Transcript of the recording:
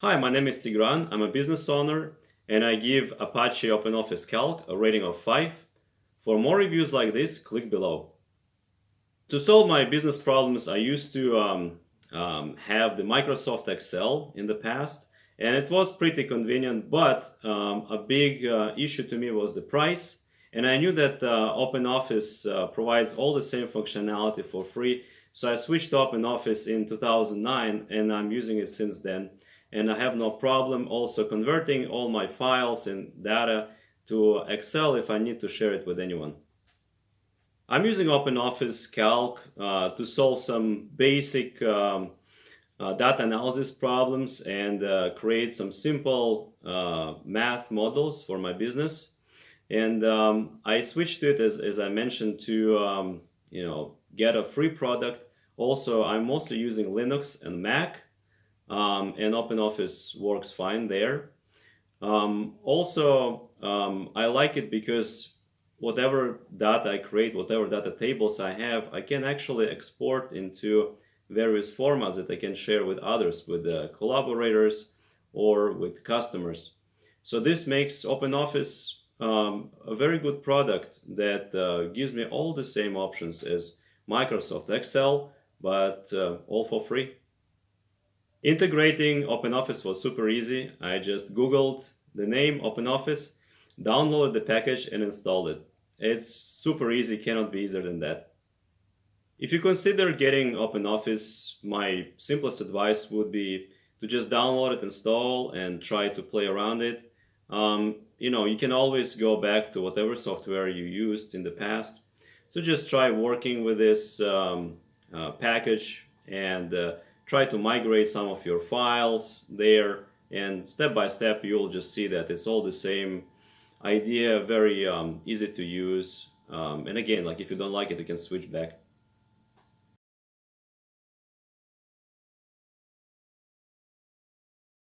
Hi, my name is Tigran. I'm a business owner and I give Apache OpenOffice Calc a rating of 5. For more reviews like this, click below. To solve my business problems, I used to have the Microsoft Excel in the past, and it was pretty convenient, but a big issue to me was the price. And I knew that OpenOffice provides all the same functionality for free, so I switched to OpenOffice in 2009, and I'm using it since then. And I have no problem also converting all my files and data to Excel if I need to share it with anyone. I'm using OpenOffice Calc to solve some basic data analysis problems and create some simple math models for my business. And I switched to it, as I mentioned, to get a free product. Also, I'm mostly using Linux and Mac, and OpenOffice works fine there. I like it because whatever data I create, whatever data tables I have, I can actually export into various formats that I can share with others, with collaborators or with customers. So this makes OpenOffice a very good product that gives me all the same options as Microsoft Excel, but all for free. Integrating OpenOffice was super easy. I just Googled the name OpenOffice, downloaded the package, and installed it. It's super easy, cannot be easier than that. If you consider getting OpenOffice, my simplest advice would be to just download it, install, and try to play around it. You can always go back to whatever software you used in the past. So just try working with this package and try to migrate some of your files there. And step by step, you'll just see that it's all the same idea, very easy to use. And again, like if you don't like it, you can switch back.